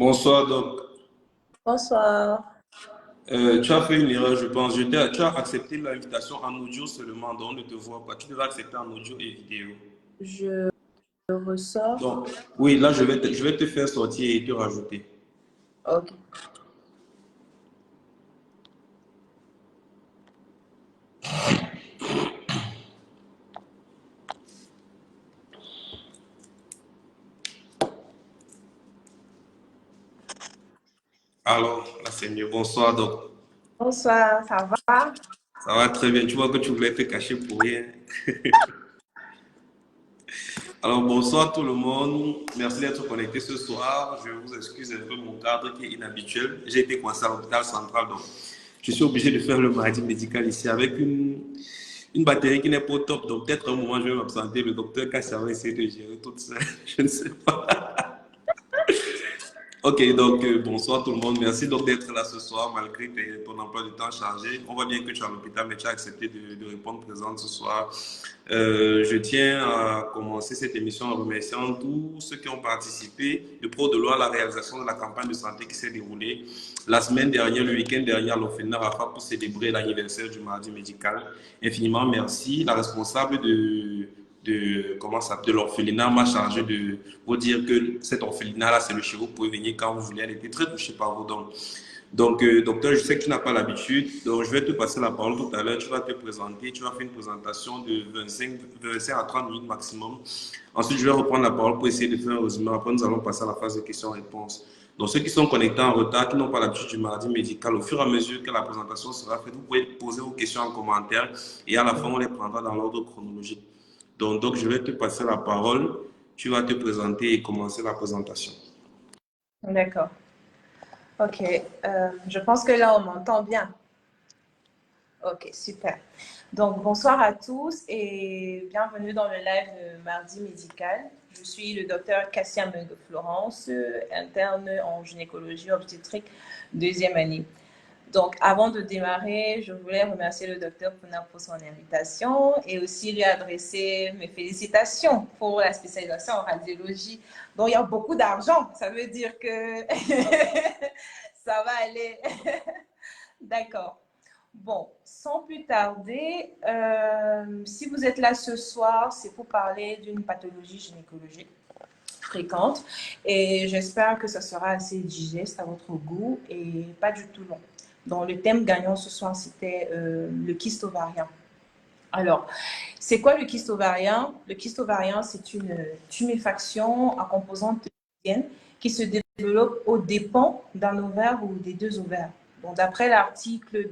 Bonsoir, Doc. Bonsoir. Tu as fait une erreur, je pense. Tu as accepté l'invitation en audio seulement, donc on ne te voit pas. Tu devrais accepter en audio et vidéo. Je ressors. Donc, oui, là, je vais te faire sortir et te rajouter. Ok. Alors, là, c'est mieux. Bonsoir, Doc. Bonsoir, ça va? Ça va très bien. Tu vois que tu voulais te cacher pour rien. Alors, bonsoir tout le monde. Merci d'être connecté ce soir. Je vous excuse un peu mon cadre qui est inhabituel. J'ai été coincé à l'hôpital central, donc je suis obligé de faire le mardi médical ici avec une batterie qui n'est pas au top. Donc, peut-être un moment, je vais m'absenter. Le docteur Kassia va essayer de gérer tout ça. Je ne sais pas. Ok, donc bonsoir tout le monde. Merci donc d'être là ce soir malgré ton emploi du temps chargé. On voit bien que tu es à l'hôpital, mais tu as accepté de répondre présente ce soir. Je tiens à commencer cette émission en remerciant tous ceux qui ont participé de pro de loi à la réalisation de la campagne de santé qui s'est déroulée la semaine dernière, le week-end dernier à l'orphelinat Rafa pour célébrer l'anniversaire du mardi médical. Infiniment merci. La responsable de l'orphelinat m'a chargé de vous dire que cet orphelinat-là, c'est le chez vous, vous pouvez venir quand vous voulez. Elle était très touchée par vos dons. Donc, docteur, je sais que tu n'as pas l'habitude, donc je vais te passer la parole tout à l'heure. Tu vas te présenter, tu vas faire une présentation de 25 à 30 minutes maximum. Ensuite, je vais reprendre la parole pour essayer de faire un résumé. Après, nous allons passer à la phase de questions-réponses. Donc, ceux qui sont connectés en retard, qui n'ont pas l'habitude du mardi médical, au fur et à mesure que la présentation sera faite, vous pouvez poser vos questions en commentaire et à la fin, on les prendra dans l'ordre chronologique. Donc, je vais te passer la parole. Tu vas te présenter et commencer la présentation. D'accord. Ok. Je pense que là, on m'entend bien. Ok, super. Donc, bonsoir à tous et bienvenue dans le live de Mardi Médical. Je suis le docteur Kassia Meung-Florence, interne en gynécologie obstétrique, deuxième année. Donc, avant de démarrer, je voulais remercier le docteur Pouna pour son invitation et aussi lui adresser mes félicitations pour la spécialisation en radiologie. Donc, il y a beaucoup d'argent. Ça veut dire que ça va aller. D'accord. Bon, sans plus tarder, si vous êtes là ce soir, c'est pour parler d'une pathologie gynécologique fréquente et j'espère que ça sera assez digeste à votre goût et pas du tout long. Donc, le thème gagnant ce soir, c'était le kyste ovarien. Alors, c'est quoi le kyste ovarien? Le kyste ovarien, c'est une tuméfaction à composante qui se développe aux dépens d'un ovaire ou des deux ovaires. Donc, d'après l'article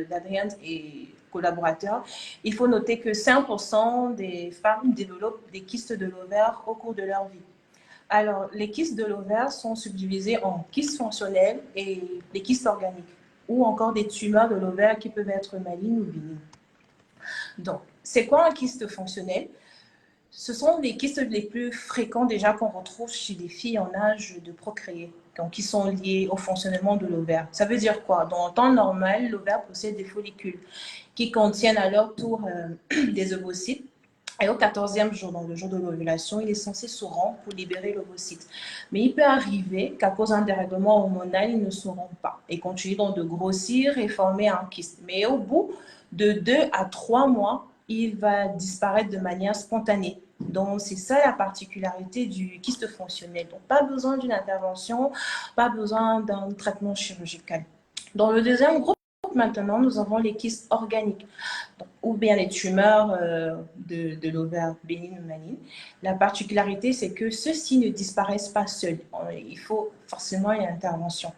d'Adrien et collaborateurs, il faut noter que 5% des femmes développent des kystes de l'ovaire au cours de leur vie. Alors, les kystes de l'ovaire sont subdivisés en kystes fonctionnels et les kystes organiques, ou encore des tumeurs de l'ovaire qui peuvent être malignes ou bénignes. Donc, c'est quoi un kyste fonctionnel? Ce sont les kystes les plus fréquents déjà qu'on retrouve chez les filles en âge de procréer, donc qui sont liés au fonctionnement de l'ovaire. Ça veut dire quoi? Dans le temps normal, l'ovaire possède des follicules qui contiennent à leur tour des ovocytes. Et au 14e jour, donc le jour de l'ovulation, il est censé se rendre pour libérer l'ovocyte. Mais il peut arriver qu'à cause d'un dérèglement hormonal, ils ne se rendent pas et continuent donc de grossir et former un kyste. Mais au bout de 2 à 3 mois, il va disparaître de manière spontanée. Donc, c'est ça la particularité du kyste fonctionnel. Donc, pas besoin d'une intervention, pas besoin d'un traitement chirurgical. Dans le deuxième groupe, maintenant, nous avons les kystes organiques, donc, ou bien les tumeurs de l'ovaire bénigne ou maligne. La particularité, c'est que ceux-ci ne disparaissent pas seuls. Il faut forcément une intervention.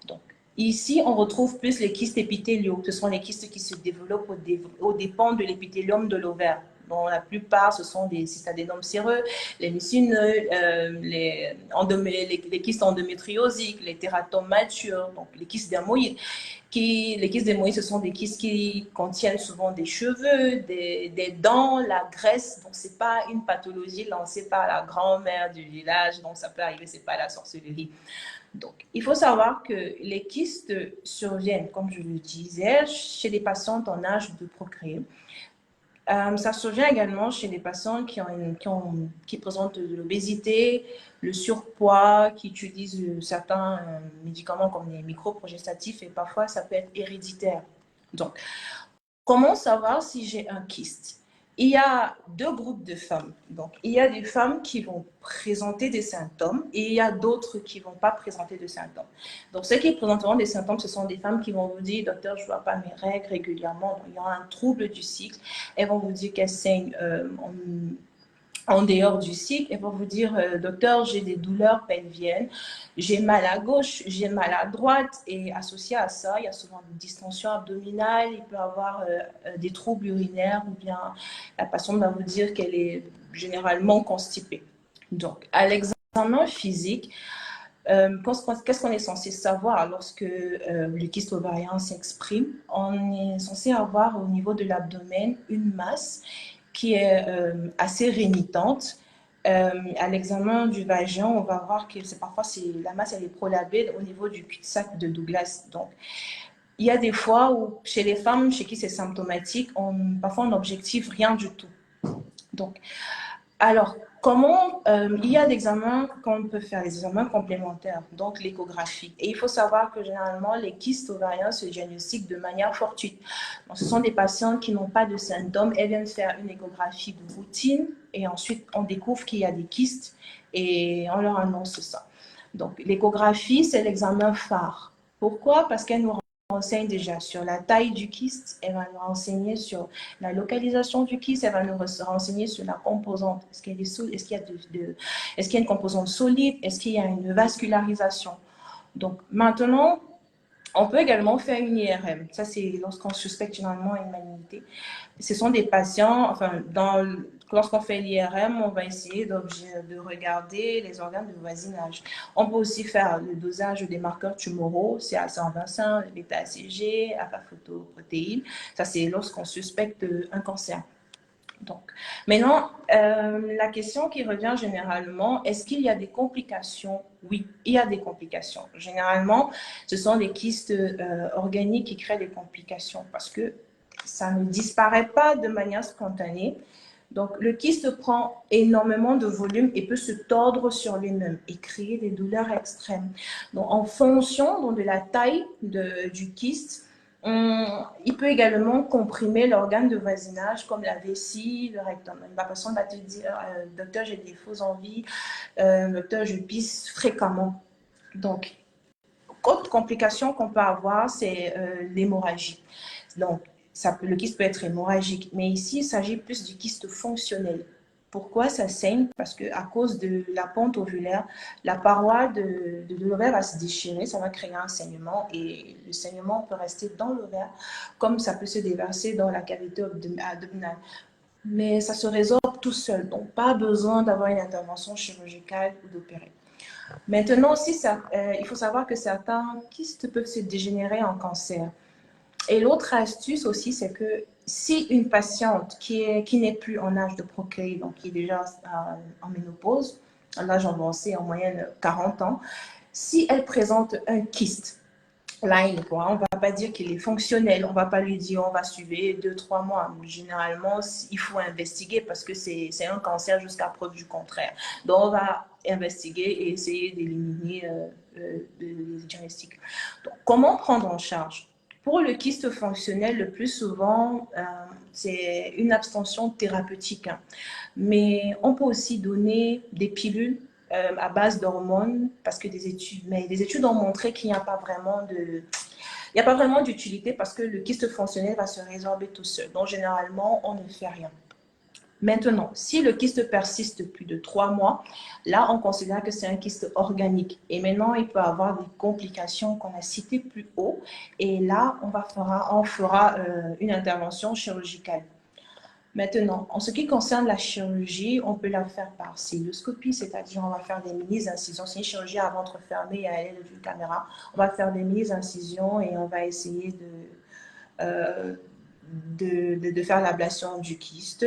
Donc, ici, on retrouve plus les kystes épithéliaux. Ce sont les kystes qui se développent aux dépens de l'épithélium de l'ovaire. Dont la plupart, ce sont des cystadénomes séreux, les mycinoeux, les kystes endométriosiques, les tératomes matures, donc les kystes dermoïdes. Les kystes dermoïdes, ce sont des kystes qui contiennent souvent des cheveux, des dents, la graisse. Donc, ce n'est pas une pathologie lancée par la grand-mère du village. Donc, ça peut arriver, ce n'est pas la sorcellerie. Donc, il faut savoir que les kystes surviennent, comme je le disais, chez les patientes en âge de procréer. Ça survient également chez des patients qui présentent de l'obésité, le surpoids, qui utilisent certains médicaments comme les microprogestatifs et parfois ça peut être héréditaire. Donc, comment savoir si j'ai un kyste? Il y a deux groupes de femmes. Donc, il y a des femmes qui vont présenter des symptômes et il y a d'autres qui ne vont pas présenter de symptômes. Donc, ceux qui présenteront des symptômes, ce sont des femmes qui vont vous dire, docteur, je ne vois pas mes règles régulièrement. Donc, il y a un trouble du cycle. Elles vont vous dire qu'elles saignent en dehors du cycle, elles vont vous dire, docteur, j'ai des douleurs pelviennes, j'ai mal à gauche, j'ai mal à droite, et associé à ça, il y a souvent des distensions abdominales, il peut y avoir des troubles urinaires, ou bien la patiente va vous dire qu'elle est généralement constipée. Donc, à l'examen physique, qu'est-ce qu'on est censé savoir lorsque le kyste ovarien s'exprime? On est censé avoir au niveau de l'abdomen une masse qui est assez rémitante. À l'examen du vagin, on va voir que parfois la masse elle est prolabée au niveau du cul-de-sac de Douglas. Donc, il y a des fois où chez les femmes chez qui c'est symptomatique, parfois on n'objective rien du tout. Donc, alors, il y a des examens qu'on peut faire, les examens complémentaires, donc l'échographie. Et il faut savoir que généralement, les kystes ovariens se diagnostiquent de manière fortuite. Donc, ce sont des patients qui n'ont pas de symptômes, elles viennent faire une échographie de routine et ensuite on découvre qu'il y a des kystes et on leur annonce ça. Donc, l'échographie, c'est l'examen phare. Pourquoi? Parce qu'elle nous renseigne déjà sur la taille du kyste, elle va nous renseigner sur la localisation du kyste, elle va nous renseigner sur la composante. Est-ce qu'il y a une composante solide? Est-ce qu'il y a une vascularisation? Donc maintenant, on peut également faire une IRM. Ça, c'est lorsqu'on suspecte généralement une malignité. Ce sont des patients, lorsqu'on fait l'IRM, on va essayer de regarder les organes de voisinage. On peut aussi faire le dosage des marqueurs tumoraux, CA125, bêta-ACG, alpha-photoprotéines. Ça, c'est lorsqu'on suspecte un cancer. Donc, maintenant, la question qui revient généralement, est-ce qu'il y a des complications? Oui, il y a des complications. Généralement, ce sont des kystes organiques qui créent des complications parce que ça ne disparaît pas de manière spontanée. Donc, le kyste prend énormément de volume et peut se tordre sur lui-même et créer des douleurs extrêmes. Donc, en fonction de la taille du kyste, il peut également comprimer l'organe de voisinage comme la vessie, le rectum. La personne va te dire, docteur, j'ai des fausses envies, docteur, je pisse fréquemment. Donc, autre complication qu'on peut avoir, c'est l'hémorragie. Donc, le kyste peut être hémorragique, mais ici, il s'agit plus du kyste fonctionnel. Pourquoi ça saigne? Parce qu'à cause de la pente ovulaire, la paroi de l'ovaire va se déchirer, ça va créer un saignement et le saignement peut rester dans l'ovaire comme ça peut se déverser dans la cavité abdominale. Mais ça se résorbe tout seul, donc pas besoin d'avoir une intervention chirurgicale ou d'opérer. Maintenant aussi, il faut savoir que certains kystes peuvent se dégénérer en cancer. Et l'autre astuce aussi, c'est que si une patiente qui n'est plus en âge de procréer, donc qui est déjà en ménopause, en âge avancé, en moyenne 40 ans, si elle présente un kyste, là, on ne va pas dire qu'il est fonctionnel, on ne va pas lui dire on va suivre 2-3 mois. Généralement, il faut investiguer parce que c'est un cancer jusqu'à preuve du contraire. Donc, on va investiguer et essayer d'éliminer les diagnostics. Donc, comment prendre en charge? Pour le kyste fonctionnel, le plus souvent, c'est une abstention thérapeutique. Hein. Mais on peut aussi donner des pilules à base d'hormones parce que des études ont montré qu'il n'y a pas vraiment d'utilité parce que le kyste fonctionnel va se résorber tout seul. Donc, généralement, on ne fait rien. Maintenant, si le kyste persiste plus de 3 mois, là, on considère que c'est un kyste organique. Et maintenant, il peut avoir des complications qu'on a citées plus haut. Et là, on fera une intervention chirurgicale. Maintenant, en ce qui concerne la chirurgie, on peut la faire par cystoscopie, c'est-à-dire on va faire des mini-incisions. C'est une chirurgie à ventre fermé et à l'aide d'une caméra. On va faire des mini-incisions et on va essayer de faire l'ablation du kyste.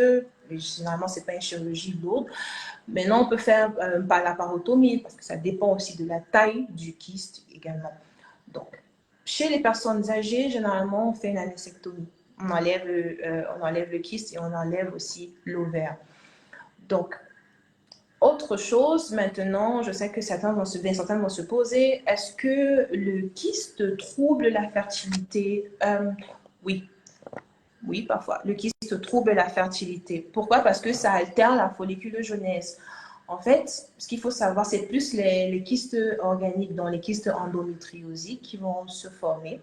Généralement, ce n'est pas une chirurgie lourde. Maintenant, on peut faire par la parotomie parce que ça dépend aussi de la taille du kyste également. Donc, chez les personnes âgées, généralement, on fait une anécectomie. on enlève le kyste et on enlève aussi l'ovaire. Donc, autre chose, maintenant, je sais que certains vont se poser, est-ce que le kyste trouble la fertilité? Oui. Oui, parfois. Le kyste trouble la fertilité. Pourquoi? Parce que ça altère la folliculogenèse. En fait, ce qu'il faut savoir, c'est plus les kystes organiques, dans les kystes endométriosiques qui vont se former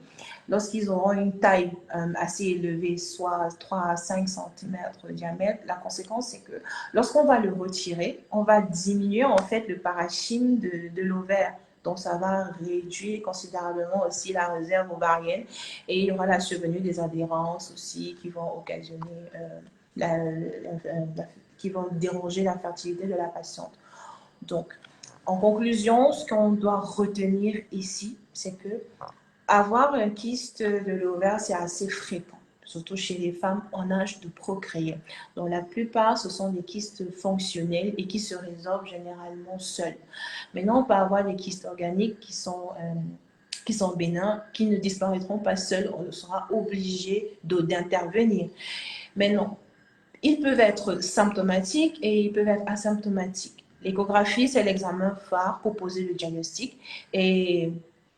lorsqu'ils auront une taille assez élevée, soit 3 à 5 cm de diamètre. La conséquence, c'est que lorsqu'on va le retirer, on va diminuer en fait le parenchyme de l'ovaire. Donc, ça va réduire considérablement aussi la réserve ovarienne et il y aura la survenue des adhérences aussi qui vont occasionner qui vont déranger la fertilité de la patiente. Donc, en conclusion, ce qu'on doit retenir ici, c'est que avoir un kyste de l'ovaire, c'est assez fréquent, surtout chez les femmes en âge de procréer. Donc, la plupart, ce sont des kystes fonctionnels et qui se résorbent généralement seuls. Maintenant, on peut avoir des kystes organiques qui sont bénins, qui ne disparaîtront pas seuls. On sera obligé d'intervenir. Mais non, ils peuvent être symptomatiques et ils peuvent être asymptomatiques. L'échographie, c'est l'examen phare pour poser le diagnostic. Et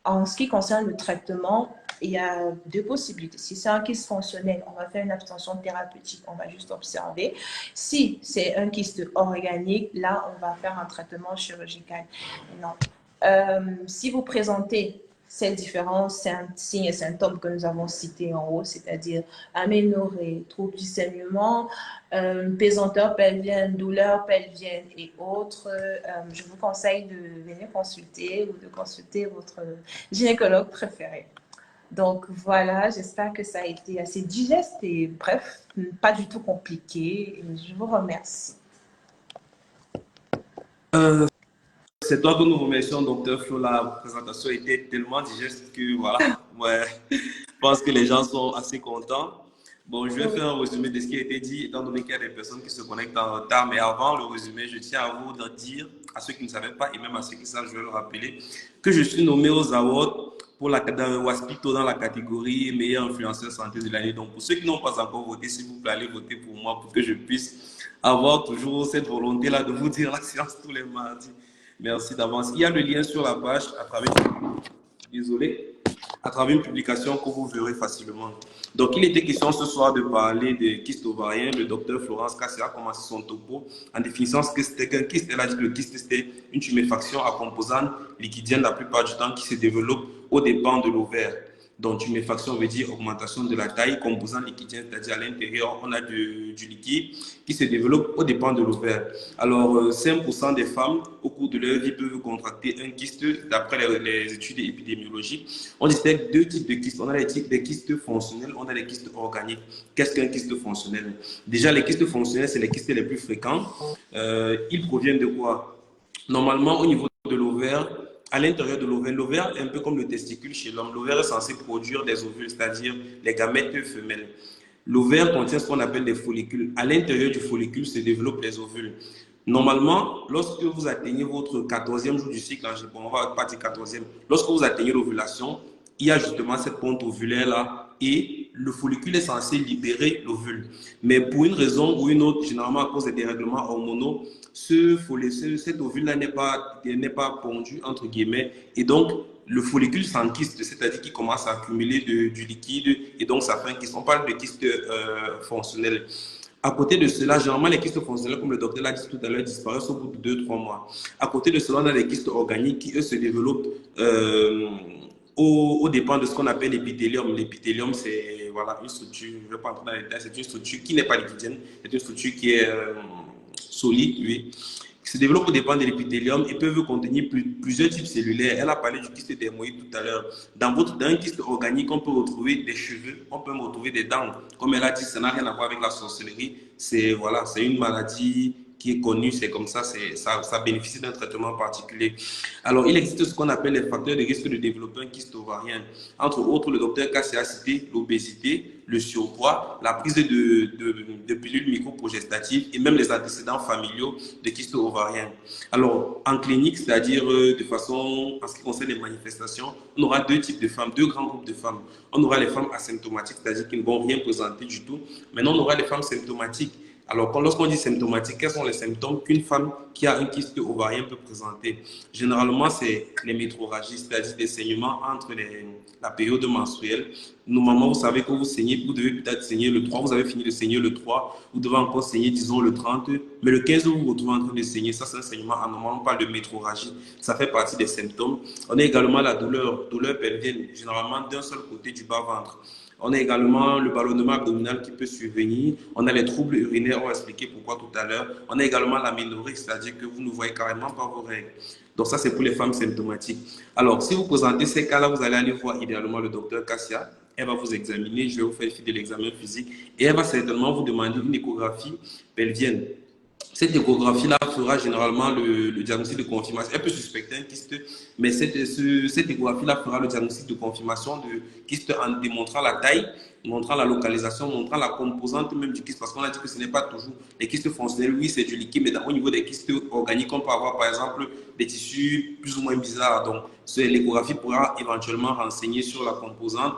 en ce qui concerne le traitement, il y a deux possibilités. Si c'est un kyste fonctionnel, on va faire une abstention thérapeutique, on va juste observer. Si c'est un kyste organique, là, on va faire un traitement chirurgical. Non. Si vous présentez ces différents signes et symptômes que nous avons cités en haut, c'est-à-dire aménorrhée, troubles du saignement, pesanteur pelvienne, douleur pelvienne et autres, je vous conseille de venir consulter ou de consulter votre gynécologue préféré. Donc voilà, j'espère que ça a été assez digeste et bref, pas du tout compliqué. Et je vous remercie. C'est toi que nous remercions, docteur Flo. La présentation était tellement digeste que voilà, ouais, je pense que les gens sont assez contents. Bon, je vais faire un résumé de ce qui a été dit, étant donné qu'il y a des personnes qui se connectent en retard. Mais avant le résumé, je tiens à vous dire, à ceux qui ne savaient pas et même à ceux qui savent, je vais le rappeler, que je suis nommé aux awards pour la Waspito dans la catégorie meilleur influenceur santé de l'année. Donc, pour ceux qui n'ont pas encore voté, s'il vous plaît, allez voter pour moi pour que je puisse avoir toujours cette volonté-là de vous dire la séance tous les mardis. Merci d'avance. Il y a le lien sur la page à travers une publication que vous verrez facilement. Donc, il était question ce soir de parler des kystes ovariens. Le docteur Florence Cassia a commencé son topo en définissant ce que c'était qu'un kyste. Elle a dit que le kyste, c'était une tuméfaction à composante liquidienne la plupart du temps qui se développe aux dépens de l'ovaire. Donc, tuméfaction veut dire augmentation de la taille, composant liquidien, c'est-à-dire à l'intérieur, on a du liquide qui se développe aux dépens de l'ovaire. Alors, 5% des femmes, au cours de leur vie, peuvent contracter un kyste. D'après les études épidémiologiques, on distingue deux types de kystes. On a des kystes fonctionnels, on a des kystes organiques. Qu'est-ce qu'un kyste fonctionnel? Déjà, les kystes fonctionnels, c'est les kystes les plus fréquents. Ils proviennent de quoi? Normalement, au niveau de l'ovaire, à l'intérieur de l'ovaire, un peu comme le testicule chez l'homme, l'ovaire est censé produire des ovules, c'est-à-dire les gamètes femelles. L'ovaire contient ce qu'on appelle des follicules. À l'intérieur du follicule se développent les ovules. Normalement, lorsque vous atteignez votre 14e jour du cycle, bon, on va pas dire 14e, lorsque vous atteignez l'ovulation, il y a justement cette ponte ovulaire-là et le follicule est censé libérer l'ovule. Mais pour une raison ou une autre, généralement à cause des dérèglements hormonaux, cet ovule-là n'est pas pondu, entre guillemets, et donc le follicule s'enkyste, c'est-à-dire qu'il commence à accumuler du liquide, et donc ça fait un kyste. On parle de kyste fonctionnel. À côté de cela, généralement, les kystes fonctionnels, comme le docteur l'a dit tout à l'heure, disparaissent au bout de 2-3 mois. À côté de cela, on a les kystes organiques qui, eux, se développent au dépend de ce qu'on appelle l'épithélium. L'épithélium, c'est voilà, une structure, je ne vais pas entrer dans les détails, c'est une structure qui n'est pas liquidienne, c'est une structure qui est solide, oui, qui se développe au dépend de l'épithélium et peuvent contenir plusieurs types cellulaires. Elle a parlé du kyste dermoïde tout à l'heure. Dans un kyste organique, on peut retrouver des cheveux, on peut retrouver des dents. Comme elle a dit, ça n'a rien à voir avec la sorcellerie. C'est voilà, une maladie qui est connu, c'est comme ça, ça bénéficie d'un traitement particulier. Alors, il existe ce qu'on appelle les facteurs de risque de développer un kyste ovarien. Entre autres, le docteur Kassia a cité l'obésité, le surpoids, la prise de pilules microprogestatives et même les antécédents familiaux de kyste ovarien. Alors, en clinique, c'est-à-dire de façon, en ce qui concerne les manifestations, on aura deux types de femmes, deux grands groupes de femmes. On aura les femmes asymptomatiques, c'est-à-dire qui ne vont rien présenter du tout. Maintenant, on aura les femmes symptomatiques. Alors, lorsqu'on dit symptomatique, quels sont les symptômes qu'une femme qui a un kyste ovarien peut présenter? Généralement, c'est les métrorragies, c'est-à-dire des saignements entre la période menstruelle. Normalement, vous savez que vous saignez, vous devez peut-être saigner le 3, vous avez fini de saigner le 3, vous devez encore saigner, disons, le 30, mais le 15, vous vous retrouvez en train de saigner. Ça, c'est un saignement anormal, on parle de métrorragie. Ça fait partie des symptômes. On a également la douleur pelvienne, généralement d'un seul côté du bas-ventre. On a également le ballonnement abdominal qui peut survenir. On a les troubles urinaires, on va expliquer pourquoi tout à l'heure. On a également l'aménorrhée, c'est-à-dire que vous ne voyez carrément pas vos règles. Donc ça, c'est pour les femmes symptomatiques. Alors, si vous présentez ces cas-là, vous allez aller voir idéalement le docteur Kassia. Elle va vous examiner, je vais vous faire de l'examen physique et elle va certainement vous demander une échographie pelvienne. Cette échographie-là fera généralement le diagnostic de confirmation. Elle peut suspecter un kyste, mais cette échographie-là fera le diagnostic de confirmation de kyste en démontrant la taille, montrant la localisation, montrant la composante même du kyste. Parce qu'on a dit que ce n'est pas toujours les kystes fonctionnels. Oui, c'est du liquide, mais au niveau des kystes organiques, on peut avoir par exemple des tissus plus ou moins bizarres. Donc, l'échographie pourra éventuellement renseigner sur la composante.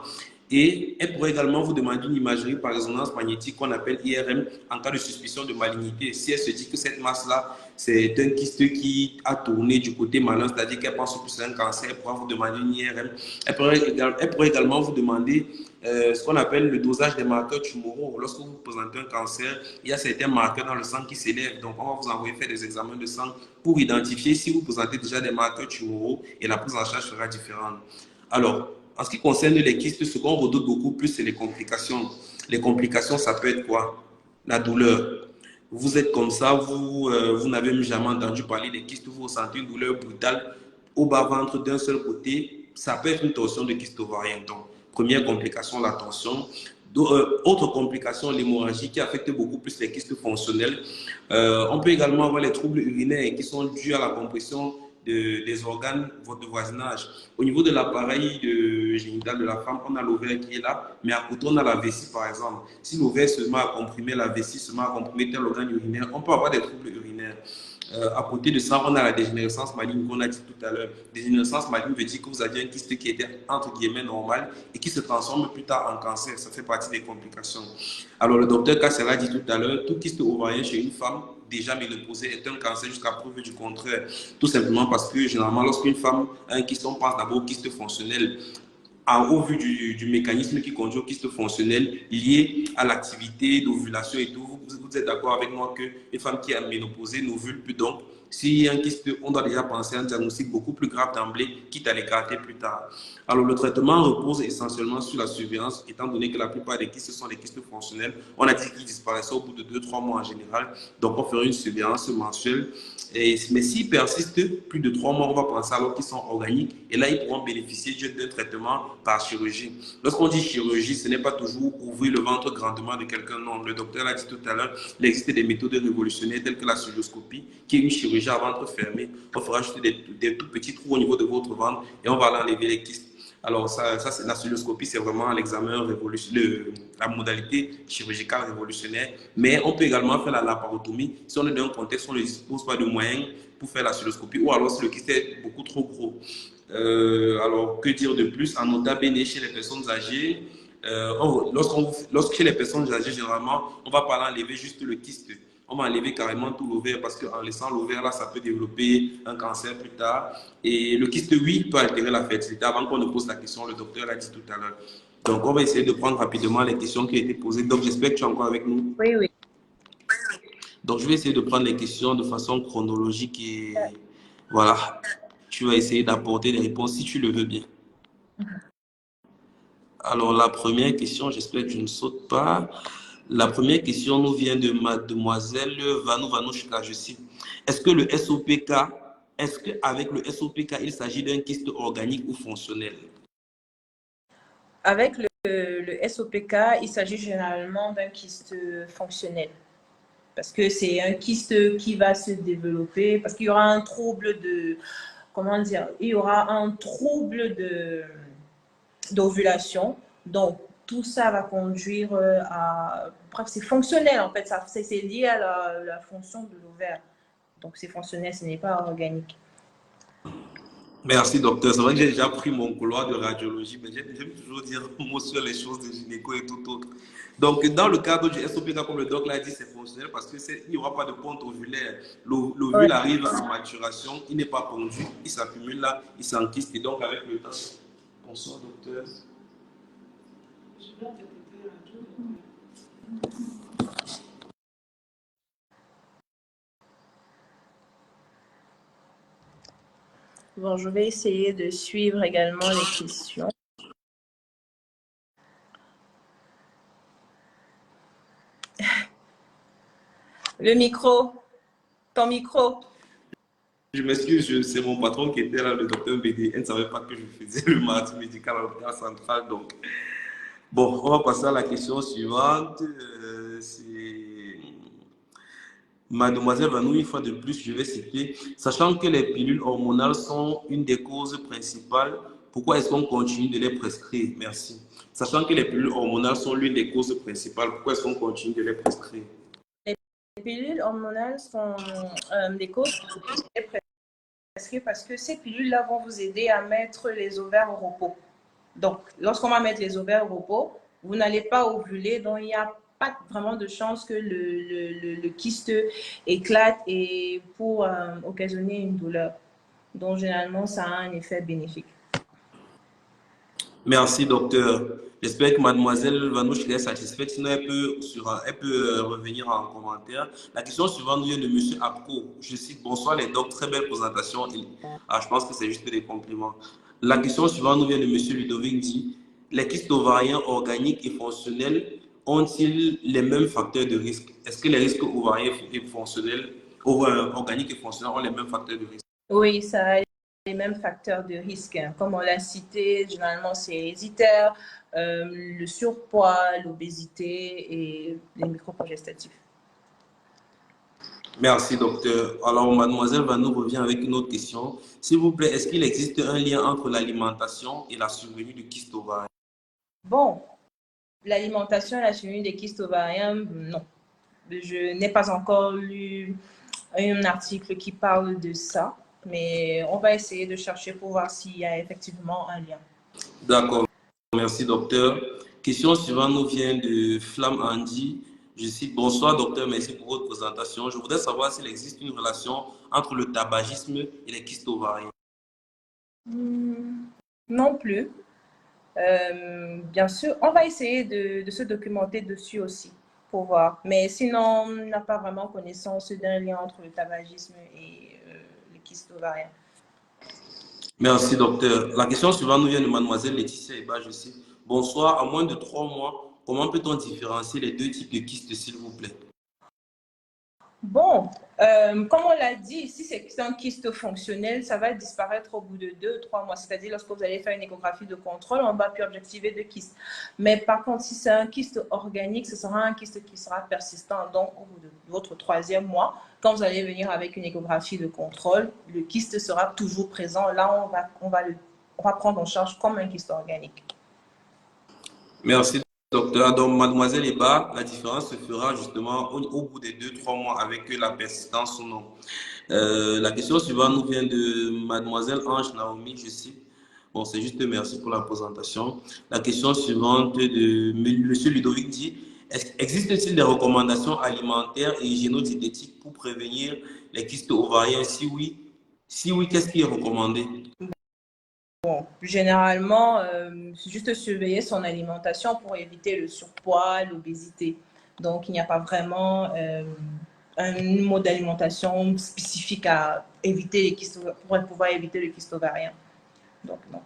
Et elle pourrait également vous demander une imagerie par résonance magnétique qu'on appelle IRM en cas de suspicion de malignité. Si elle se dit que cette masse-là, c'est un kyste qui a tourné du côté malin, c'est-à-dire qu'elle pense que c'est un cancer, elle pourra vous demander une IRM. Elle pourrait également vous demander ce qu'on appelle le dosage des marqueurs tumoraux. Lorsque vous présentez un cancer, il y a certains marqueurs dans le sang qui s'élèvent. Donc, on va vous envoyer faire des examens de sang pour identifier si vous présentez déjà des marqueurs tumoraux et la prise en charge sera différente. Alors, en ce qui concerne les kystes, ce qu'on redoute beaucoup plus, c'est les complications. Les complications, ça peut être quoi? La douleur. Vous êtes comme ça, vous n'avez jamais entendu parler des kystes, vous ressentez une douleur brutale au bas-ventre d'un seul côté. Ça peut être une torsion de kyste ovarien. Donc, première complication, la torsion. Autre complication, l'hémorragie qui affecte beaucoup plus les kystes fonctionnels. On peut également avoir les troubles urinaires qui sont dus à la compression des organes de voisinage. Au niveau de l'appareil génital de la femme, on a l'ovaire qui est là, mais à côté, on a la vessie, par exemple. Si l'ovaire se met à comprimer, la vessie se met à comprimer tel organe urinaire, on peut avoir des troubles urinaires. À côté de ça, on a la dégénérescence maligne qu'on a dit tout à l'heure. Dégénérescence maligne veut dire que vous aviez un kyste qui était entre guillemets normal et qui se transforme plus tard en cancer. Ça fait partie des complications. Alors, le docteur Kassel a dit tout à l'heure, tout kyste ovarien chez une femme déjà ménopausée est un cancer jusqu'à preuve du contraire. Tout simplement parce que généralement, lorsqu'une femme a un kyste, on pense d'abord au kyste fonctionnel. Au vu du mécanisme qui conduit au kyste fonctionnel lié à l'activité d'ovulation et tout, vous êtes d'accord avec moi qu'une femme qui est ménopausée n'ovule plus, donc s'il y a un kyste, on doit déjà penser à un diagnostic beaucoup plus grave d'emblée, quitte à l'écarter plus tard. Alors, le traitement repose essentiellement sur la surveillance, étant donné que la plupart des kystes sont des kystes fonctionnels. On a dit qu'ils disparaissaient au bout de 2-3 mois en général, donc on ferait une surveillance mensuelle. Mais s'ils persistent plus de 3 mois, on va penser alors qu'ils sont organiques, et là, ils pourront bénéficier d'un traitement par chirurgie. Lorsqu'on dit chirurgie, ce n'est pas toujours ouvrir le ventre grandement de quelqu'un, non. Le docteur l'a dit tout à l'heure, il existe des méthodes révolutionnaires telles que la cystoscopie, qui est une chirurgie à ventre fermé. On fera juste des tout petits trous au niveau de votre ventre et on va aller enlever les kystes. Alors, la cystoscopie, c'est vraiment l'examen révolutionnaire, la modalité chirurgicale révolutionnaire. Mais on peut également faire la laparotomie si on est dans un contexte où on ne dispose pas de moyens pour faire la cystoscopie ou alors si le kyste est beaucoup trop gros. Alors, que dire de plus? En nota bene, chez les personnes âgées, lorsque chez les personnes âgées, généralement, on va pas enlever juste le kyste. On va enlever carrément tout l'ovaire parce qu'en laissant l'ovaire là, ça peut développer un cancer plus tard. Et le kyste, oui, peut altérer la fertilité. Avant qu'on ne pose la question, le docteur l'a dit tout à l'heure. Donc, on va essayer de prendre rapidement les questions qui ont été posées. Donc, j'espère que tu es encore avec nous. Oui, oui. Donc, je vais essayer de prendre les questions de façon chronologique et voilà. Tu vas essayer d'apporter des réponses si tu le veux bien. Alors, la première question, j'espère que je ne saute pas. La première question nous vient de mademoiselle Vanouchka, je cite. Est-ce qu'avec le SOPK, il s'agit d'un kyste organique ou fonctionnel? Avec le SOPK, il s'agit généralement d'un kyste fonctionnel. parce que c'est un kyste qui va se développer, parce qu'il y aura un trouble de, comment dire, il y aura un trouble d'ovulation. Donc, tout ça va conduire à... Bref, c'est fonctionnel en fait, c'est lié à la fonction de l'ovaire. Donc, c'est fonctionnel, ce n'est pas organique. Merci, docteur. C'est vrai que j'ai déjà pris mon couloir de radiologie, mais j'aime toujours dire mot sur les choses de gynéco et tout autre. Donc, dans le cadre du SOPK, comme le doc l'a dit, c'est fonctionnel parce qu'il n'y aura pas de ponte ovulaire. L'ovule arrive à maturation, il n'est pas pondu, il s'accumule là, il s'enquiste et donc avec le temps. Bonsoir, docteur. Bon, je vais essayer de suivre également les questions. Le micro, ton micro. Je m'excuse, c'est mon patron qui était là, le docteur BD. Elle ne savait pas que je faisais le mardi médical à l'hôpital central. Donc, bon, on va passer à la question suivante. Mademoiselle Vanou, une fois de plus, je vais citer, sachant que les pilules hormonales sont une des causes principales, pourquoi est-ce qu'on continue de les prescrire? Merci. Sachant que les pilules hormonales sont l'une des causes principales, pourquoi est-ce qu'on continue de les prescrire? Les pilules hormonales sont des causes prescrites parce que ces pilules-là vont vous aider à mettre les ovaires au repos. Donc, lorsqu'on va mettre les ovaires au repos, vous n'allez pas ovuler, donc il n'y a pas vraiment de chance que le kyste éclate et pour occasionner une douleur. Donc, généralement, ça a un effet bénéfique. Merci, docteur. J'espère que mademoiselle Vanouche est satisfaite. Sinon, elle peut revenir en commentaire. La question suivante nous vient de monsieur Apko. Je cite, bonsoir les docs, très belle présentation. Je pense que c'est juste des compliments. La question suivante nous vient de monsieur Ludovic dit, les kystes ovariens organiques et fonctionnels ont-ils les mêmes facteurs de risque? Est-ce que les risques ovariens et fonctionnels, organiques et fonctionnels ont les mêmes facteurs de risque? Oui, ça a les mêmes facteurs de risque. Comme on l'a cité, généralement, c'est héréditaire, le surpoids, l'obésité et les microprogestatifs. Merci, docteur. Alors, mademoiselle Vanou revient avec une autre question. S'il vous plaît, est-ce qu'il existe un lien entre l'alimentation et la survenue du kyste ovarien? Bon, l'alimentation et la survenue des kystes ovariens, non. Je n'ai pas encore lu un article qui parle de ça, mais on va essayer de chercher pour voir s'il y a effectivement un lien. D'accord. Merci, docteur. Question suivante nous vient de Flamme Andy. Je cite, bonsoir, docteur, merci pour votre présentation. Je voudrais savoir s'il existe une relation entre le tabagisme et les kystes ovariens. Non plus. Bien sûr, on va essayer de se documenter dessus aussi pour voir. Mais sinon, on n'a pas vraiment connaissance d'un lien entre le tabagisme et les kystes ovariens. Merci, docteur. La question suivante nous vient de mademoiselle Laetitia Eba. Je cite, bonsoir, à moins de 3 mois, comment peut-on différencier les deux types de kystes, s'il vous plaît? Bon, comme on l'a dit, si c'est un kyste fonctionnel, ça va disparaître au bout de 2-3 mois. C'est-à-dire, lorsque vous allez faire une échographie de contrôle, on va plus objectiver de kyste. Mais par contre, si c'est un kyste organique, ce sera un kyste qui sera persistant. Donc, au bout de votre 3e mois, quand vous allez venir avec une échographie de contrôle, le kyste sera toujours présent. Là, on va prendre en charge comme un kyste organique. Merci, docteur. Donc, mademoiselle Eba, la différence se fera justement au bout des 2-3 mois avec la persistance ou non. La question suivante nous vient de mademoiselle Ange Naomi, je cite. Bon, c'est juste merci pour la présentation. La question suivante de monsieur Ludovic dit, existe-t-il des recommandations alimentaires et hygiéno-diététiques pour prévenir les kystes ovariens? Si oui, qu'est-ce qui est recommandé? Bon, généralement, c'est juste surveiller son alimentation pour éviter le surpoids, l'obésité. Donc, il n'y a pas vraiment un mode d'alimentation spécifique à éviter les kystes, pour pouvoir éviter le kyste ovarien. Donc, non.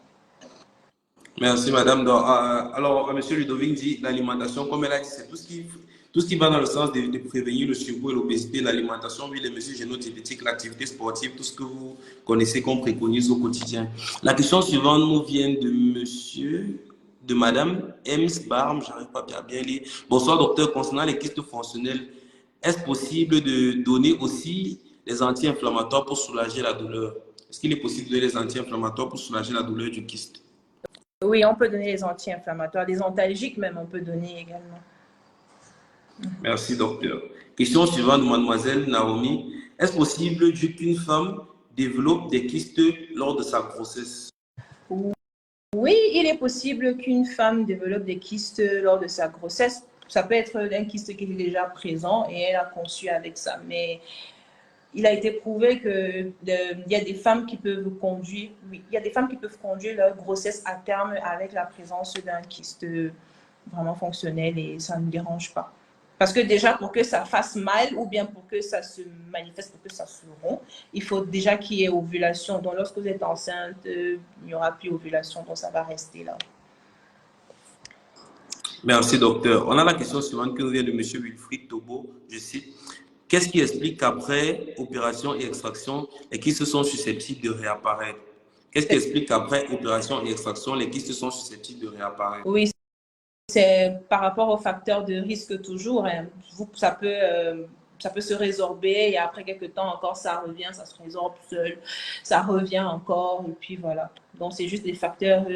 Merci, madame. Donc, alors, monsieur Ludovic dit l'alimentation, comme elle a dit, c'est tout ce qui va dans le sens de prévenir le surpoids et l'obésité, l'alimentation, oui, les mesures génotipiques, l'activité sportive, tout ce que vous connaissez qu'on préconise au quotidien. La question suivante nous vient de madame Ems Barm, j'arrive pas bien lire. Bonsoir, docteur. Concernant les kystes fonctionnels, est-ce possible de donner aussi des anti-inflammatoires pour soulager la douleur? Est-ce qu'il est possible de donner des anti-inflammatoires pour soulager la douleur du kyste? Oui, on peut donner les anti-inflammatoires, les antalgiques même, on peut donner également. Merci, docteur. Question suivante de mademoiselle Naomi. Est-ce possible qu'une femme développe des kystes lors de sa grossesse? Oui, il est possible qu'une femme développe des kystes lors de sa grossesse. Ça peut être un kyste qui est déjà présent et elle a conçu avec ça. Mais il a été prouvé qu'il y a des femmes qui peuvent conduire, oui, il y a des femmes qui peuvent conduire leur grossesse à terme avec la présence d'un kyste vraiment fonctionnel et ça ne dérange pas. Parce que déjà, pour que ça fasse mal ou bien pour que ça se manifeste, pour que ça se rompt, il faut déjà qu'il y ait ovulation. Donc, lorsque vous êtes enceinte, il n'y aura plus ovulation, donc ça va rester là. Merci, docteur. On a la question suivante qui nous vient de M. Wilfried Tobo. Je cite, qu'est-ce qui explique qu'après opération et extraction, les kystes sont susceptibles de réapparaître? Qu'est-ce qui explique qu'après opération et extraction, les kystes sont susceptibles de réapparaître? Oui, c'est par rapport aux facteurs de risque toujours. Hein. Ça peut se résorber et après quelques temps encore, ça revient, ça se résorbe seul, ça revient encore et puis voilà. Donc, c'est juste des facteurs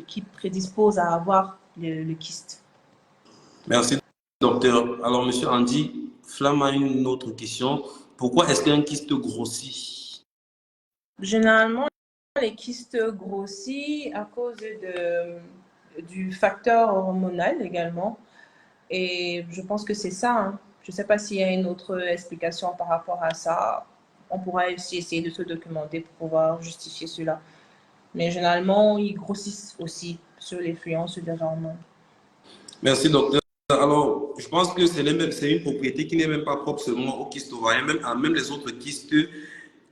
qui prédisposent à avoir le kyste. Merci, docteur. Alors, monsieur Andy Flamme a une autre question. Pourquoi est-ce qu'un kyste grossit? Généralement, les kystes grossissent à cause du facteur hormonal également. Et je pense que c'est ça. Hein. Je ne sais pas s'il y a une autre explication par rapport à ça. On pourra aussi essayer de se documenter pour pouvoir justifier cela. Mais généralement, ils grossissent aussi sur l'influence des hormones. Merci, docteur. Alors, je pense que c'est une propriété qui n'est même pas propre seulement aux kystes ovariens, même les autres kystes.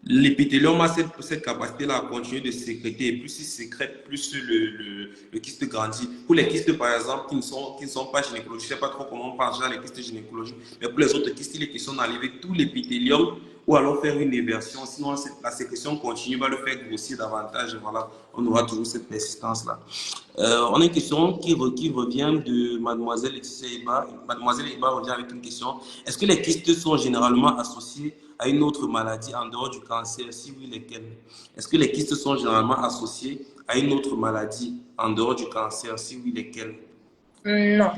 L'épithélium a cette capacité-là à continuer de sécréter. Et plus il sécrète, plus le kyste grandit. Pour les kystes, par exemple, qui ne sont pas gynécologiques, je ne sais pas trop comment on parle déjà les kystes gynécologiques, mais pour les autres kystes, il est question d'enlever tout l'épithélium ou alors faire une éversion. Sinon, la sécrétion continue, va le faire grossir davantage. Et voilà, on aura toujours cette persistance-là. On a une question qui revient de mademoiselle Laetitia Eba. Mademoiselle Eba revient avec une question. Est-ce que les kystes sont généralement associés à une autre maladie en dehors du cancer? Si oui, lesquelles? Est-ce que les kystes sont généralement associés à une autre maladie en dehors du cancer? Si oui, lesquelles? Non,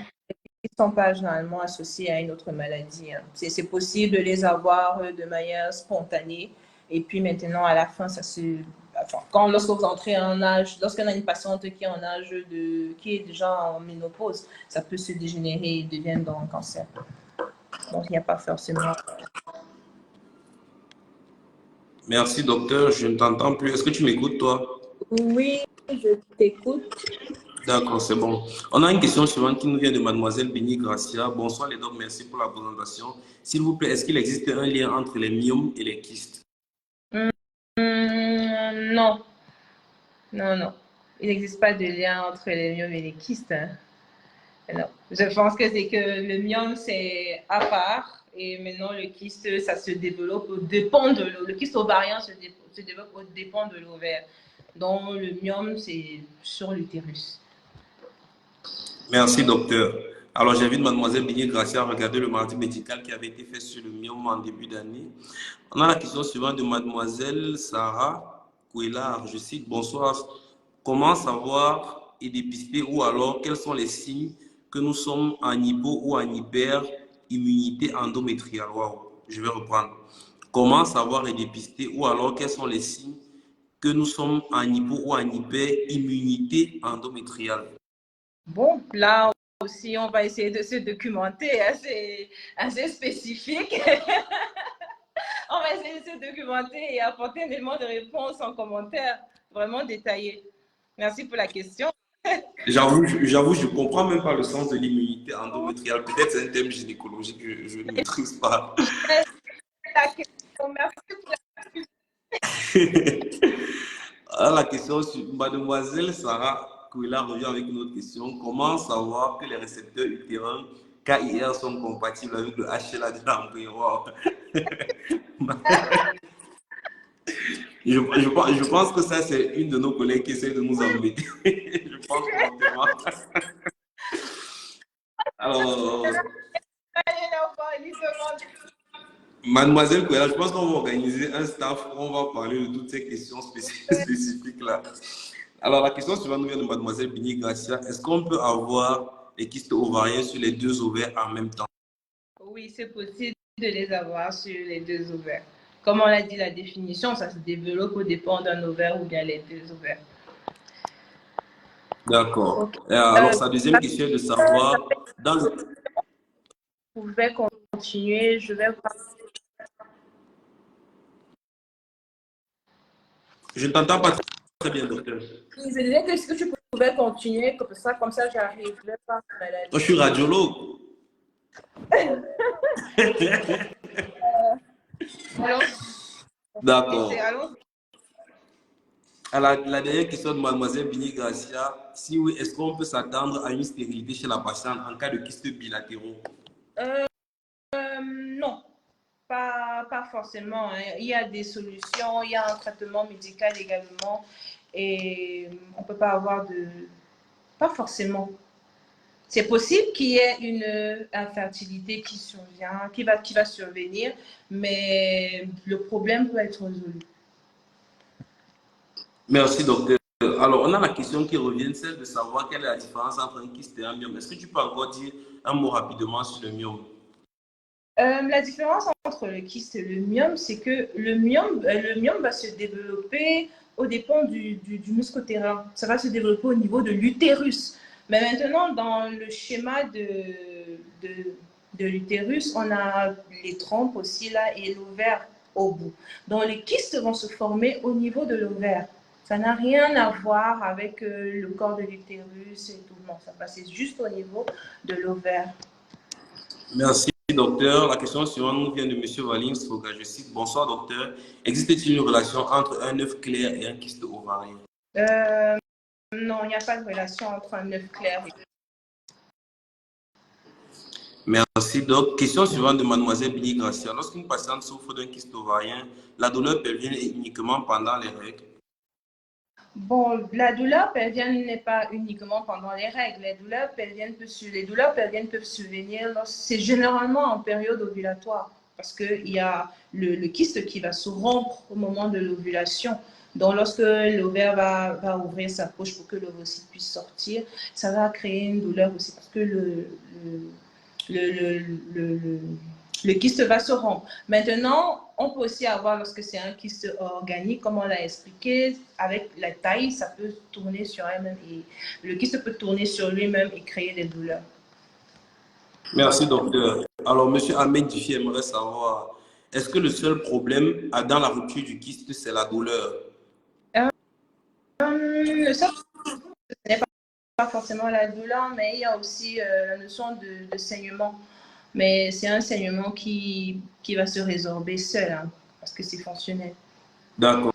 ils ne sont pas généralement associés à une autre maladie. Hein. C'est possible de les avoir de manière spontanée. Et puis maintenant, à la fin, lorsque vous entrez en âge, lorsqu'on a une patiente qui est en âge qui est déjà en ménopause, ça peut se dégénérer et devenir un cancer. Donc, il n'y a pas forcément. Merci, docteur. Je ne t'entends plus. Est-ce que tu m'écoutes, toi? Oui, je t'écoute. D'accord, c'est bon. On a une question suivante qui nous vient de mademoiselle Béni Gracia. Bonsoir les docs, merci pour la présentation. S'il vous plaît, est-ce qu'il existe un lien entre les myomes et les kystes? Non. Non. Il n'existe pas de lien entre les myomes et les kystes. Hein. Non. Je pense que c'est que le myome, c'est à part. Et maintenant, le kyste, ça se développe au dépend de l'eau. Le kyste ovarien se développe au dépend de l'ovaire. Donc, le myome, c'est sur l'utérus. Merci, docteur. Alors, j'invite mademoiselle Béni Gracia à regarder le mardi médical qui avait été fait sur le myome en début d'année. On a la question suivante de mademoiselle Sarah Kouelard. Je cite, bonsoir. Comment savoir et dépister ou alors quels sont les signes que nous sommes en hypo ou en hyper-immunité endométriale? Wow. Je vais reprendre. Comment savoir et dépister ou alors quels sont les signes que nous sommes en hypo ou en hyper-immunité endométriale? Bon, là aussi, on va essayer de se documenter. Hein, c'est assez spécifique. On va essayer de se documenter et apporter un élément de réponse en commentaire vraiment détaillé. Merci pour la question. J'avoue, je ne comprends même pas le sens de l'immunité endométriale. Peut-être c'est un thème gynécologique que je ne maîtrise pas. Merci pour La question sur mademoiselle Sarah Kouila revient avec une autre question. Comment savoir que les récepteurs utérins KIR sont compatibles avec le HLA de l'embryon? Wow. Je pense que ça, c'est une de nos collègues qui essaie de nous embêter. Je pense fortement. Alors, enfant et lui demande. Mademoiselle Kouela, je pense qu'on va organiser un staff où on va parler de toutes ces questions spécifiques-là. Alors, la question suivante nous vient de Mademoiselle Bini Gracia. Est-ce qu'on peut avoir les kystes ovariens sur les deux ovaires en même temps? Oui, c'est possible de les avoir sur les deux ovaires. Comme on l'a dit, la définition, ça se développe au dépend d'un ovaire ou bien les deux ovaires. D'accord. Okay. Alors, sa deuxième question est de savoir, dans le... Vous pouvez continuer, je vais voir. Je ne t'entends pas très bien, docteur. Je disais que est-ce que tu pouvais continuer comme ça j'arriverai pas. Je suis radiologue. D'accord. Alors, la dernière question de Mademoiselle Bini Gracia, si oui, est-ce qu'on peut s'attendre à une stérilité chez la patiente en cas de kystes bilatéraux? Non, pas forcément. Hein. Il y a des solutions, il y a un traitement médical également et on ne peut pas avoir de... Pas forcément. C'est possible qu'il y ait une infertilité qui survient, qui va survenir, mais le problème peut être résolu. Merci, docteur. Alors, on a la question qui revient, celle de savoir quelle est la différence entre un kyste et un myome. Est-ce que tu peux encore dire un mot rapidement sur le myome? La différence entre le kyste et le myome, c'est que le myome va se développer au dépend du muscle utérin. Ça va se développer au niveau de l'utérus. Mais maintenant, dans le schéma de l'utérus, on a les trompes aussi là et l'ovaire au bout. Donc, les kystes vont se former au niveau de l'ovaire. Ça n'a rien à voir avec le corps de l'utérus et tout. Non, ça passe juste au niveau de l'ovaire. Merci, docteur. La question suivante nous vient de M. Valim Soga. Je cite: bonsoir, docteur. Existe-t-il une relation entre un œuf clair et un kyste ovarien? Non, il n'y a pas de relation entre un œuf clair et... Merci, doc. Question suivante de Mademoiselle Bini Gracia. Lorsqu'une patiente souffre d'un kyste ovarien, la douleur pervient uniquement pendant les règles? Bon, la douleur pelvienne n'est pas uniquement pendant les règles. Les douleurs pelviennes peuvent survenir. C'est généralement en période ovulatoire parce qu'il y a le kyste qui va se rompre au moment de l'ovulation. Donc, lorsque l'ovaire va ouvrir sa poche pour que l'ovocyte puisse sortir, ça va créer une douleur aussi parce que le kyste va se rompre. Maintenant, on peut aussi avoir, lorsque c'est un kyste organique, comme on l'a expliqué, avec la taille, ça peut tourner sur elle-même et le kyste peut tourner sur lui-même et créer des douleurs. Merci, docteur. Alors, M. Ahmed Diffie aimerait savoir, est-ce que le seul problème dans la rupture du kyste, c'est la douleur? Le seul problème, ce n'est pas forcément la douleur, mais il y a aussi la notion de saignement. Mais c'est un saignement qui va se résorber seul, hein, parce que c'est fonctionnel. D'accord.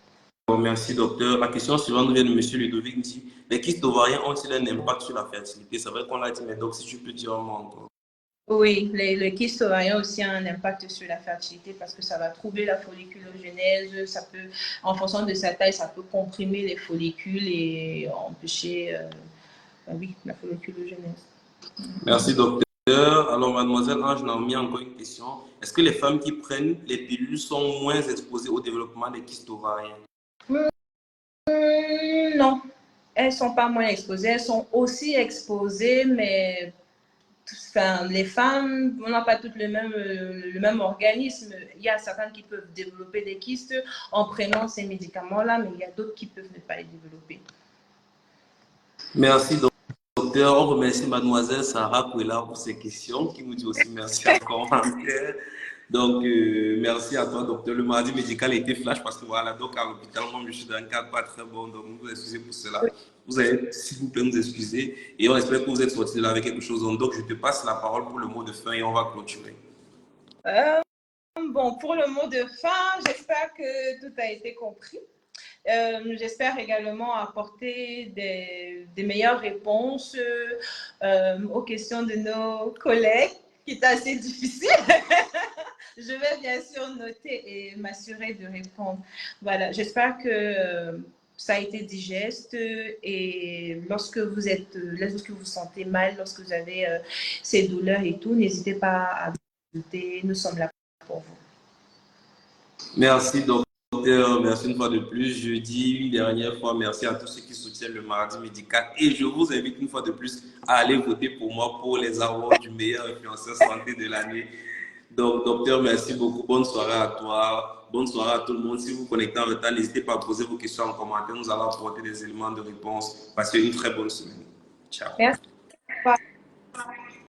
Merci, docteur. La question suivante vient de M. Ludovic dit: les kystes ovariens ont-ils un impact sur la fertilité? C'est vrai qu'on l'a dit, mais donc si tu peux dire un mot encore. Oui, le kyste ovarien aussi a un impact sur la fertilité parce que ça va troubler la folliculogenèse. Ça peut, en fonction de sa taille, ça peut comprimer les follicules et empêcher oui, la folliculogenèse. Merci, docteur. Alors, mademoiselle Ange Naomi, encore une question. Est-ce que les femmes qui prennent les pilules sont moins exposées au développement des kystes ovariens? Non, elles ne sont pas moins exposées. Elles sont aussi exposées, mais enfin, les femmes, on n'a pas toutes le même organisme. Il y a certaines qui peuvent développer des kystes en prenant ces médicaments-là, mais il y a d'autres qui peuvent ne pas les développer. Merci, docteur. On remercie mademoiselle Sarah Kouela pour ces questions, qui nous dit aussi merci encore. Donc, merci à toi, docteur. Le mardi médical a été flash parce que voilà, donc à l'hôpital, moi, je suis dans un cadre pas très bon, donc vous excusez pour cela. Vous allez, s'il vous plaît, nous excuser et on espère que vous êtes sortis de là avec quelque chose. Donc, je te passe la parole pour le mot de fin et on va clôturer. Bon, pour le mot de fin, j'espère que tout a été compris. J'espère également apporter des meilleures réponses aux questions de nos collègues, qui est assez difficile. Je vais bien sûr noter et m'assurer de répondre. Voilà, j'espère que ça a été digeste et lorsque vous vous sentez mal, lorsque vous avez ces douleurs et tout, n'hésitez pas à Nous sommes là pour vous. Merci, docteur. Merci une fois de plus. Je dis une dernière fois merci à tous ceux qui soutiennent le mardi médical. Et je vous invite une fois de plus à aller voter pour moi pour les awards du meilleur influenceur santé de l'année. Donc, docteur, merci beaucoup. Bonne soirée à toi. Bonne soirée à tout le monde. Si vous connectez en retard, n'hésitez pas à poser vos questions en commentaire. Nous allons apporter des éléments de réponse. Passez une très bonne semaine. Ciao. Merci.